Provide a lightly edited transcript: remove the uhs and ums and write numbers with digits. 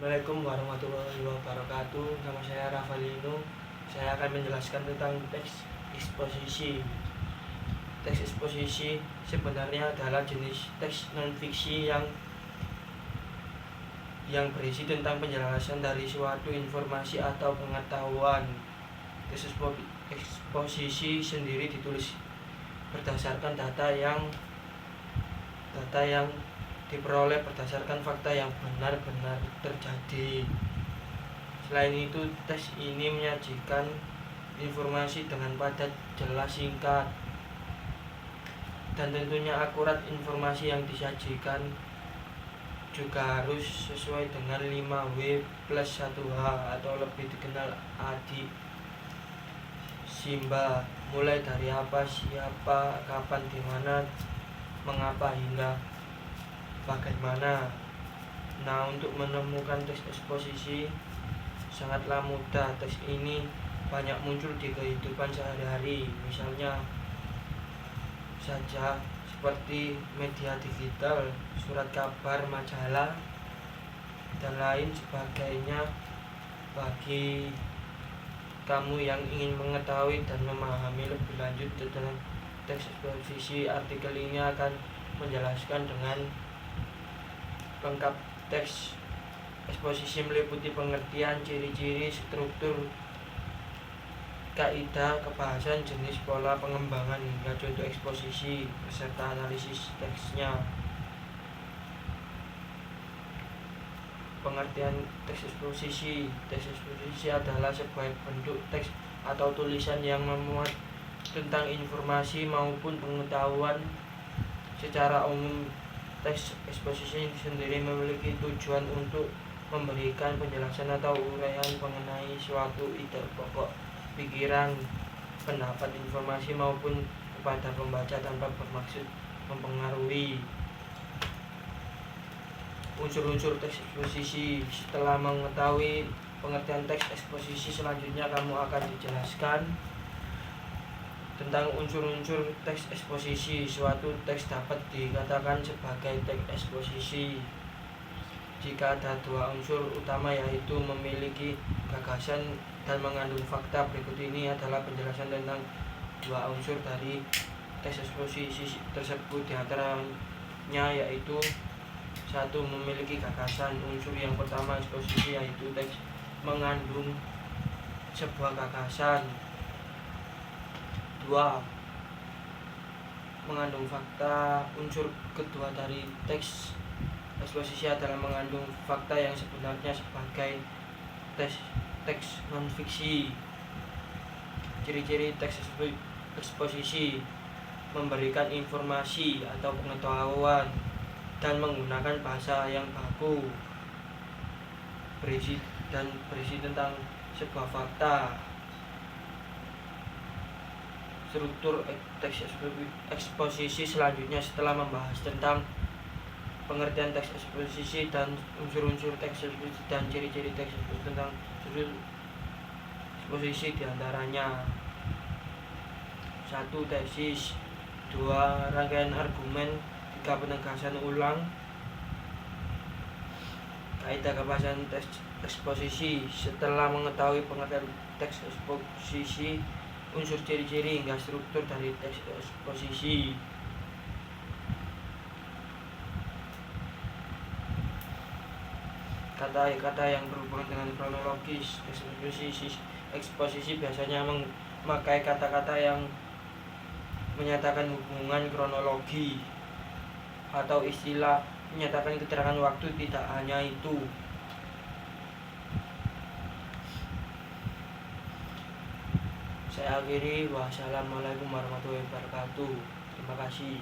Assalamualaikum warahmatullahi wabarakatuh. Nama saya Ravalino. Saya akan menjelaskan tentang teks eksposisi. Teks eksposisi sebenarnya adalah jenis teks non-fiksi yang berisi tentang penjelasan dari suatu informasi atau pengetahuan. Teks eksposisi sendiri ditulis berdasarkan data yang diperoleh berdasarkan fakta yang benar-benar terjadi. Selain itu, teks ini menyajikan informasi dengan padat, jelas, singkat, dan tentunya akurat. Informasi yang disajikan juga harus sesuai dengan 5W+1H atau lebih dikenal ADI Simba, mulai dari apa, siapa, kapan, di mana, mengapa, hingga bagaimana. Nah, untuk menemukan teks eksposisi sangatlah mudah. Teks ini banyak muncul di kehidupan sehari-hari, misalnya saja seperti media digital, surat kabar, majalah, dan lain sebagainya. Bagi kamu yang ingin mengetahui dan memahami lebih lanjut tentang teks eksposisi, artikel ini akan menjelaskan dengan lengkap. Teks eksposisi meliputi pengertian, ciri-ciri, struktur, kaidah kebahasan, jenis, pola pengembangan, hingga contoh eksposisi beserta analisis teksnya. Pengertian teks eksposisi. Teks eksposisi adalah sebuah bentuk teks atau tulisan yang memuat tentang informasi maupun pengetahuan secara umum. Teks eksposisi sendiri memiliki tujuan untuk memberikan penjelasan atau uraian mengenai suatu ide pokok, pikiran, pendapat, informasi maupun kepada pembaca tanpa bermaksud mempengaruhi. Unsur-unsur teks eksposisi. Setelah mengetahui pengertian teks eksposisi, selanjutnya kamu akan dijelaskan tentang unsur-unsur teks eksposisi. Suatu teks dapat dikatakan sebagai teks eksposisi jika ada dua unsur utama, yaitu memiliki gagasan dan mengandung fakta. Berikut ini adalah penjelasan tentang dua unsur dari teks eksposisi tersebut. Di antaranya yaitu: 1. Memiliki gagasan. Unsur yang pertama eksposisi yaitu teks mengandung sebuah gagasan. 2. Mengandung fakta. Unsur kedua dari teks eksposisi adalah mengandung fakta yang sebenarnya sebagai teks non-fiksi. Ciri-ciri teks eksposisi: memberikan informasi atau pengetahuan dan menggunakan bahasa yang baku, berisi tentang sebuah fakta. Struktur teks eksposisi selanjutnya, setelah membahas tentang pengertian teks eksposisi dan unsur-unsur teks eksposisi dan ciri-ciri teks eksposisi, tentang unsur eksposisi diantaranya: 1. Tesis. 2. Rangkaian argumen. 3. Penegasan ulang. Kaidah kebahasan teks eksposisi. Setelah mengetahui pengertian teks eksposisi, unsur, ciri-ciri, hingga struktur dari teks eksposisi, kata-kata yang berhubungan dengan kronologis. Teks eksposisi biasanya memakai kata-kata yang menyatakan hubungan kronologi atau istilah menyatakan keterangan waktu. Tidak hanya itu, saya akhiri. Wassalamualaikum warahmatullahi wabarakatuh. Terima kasih.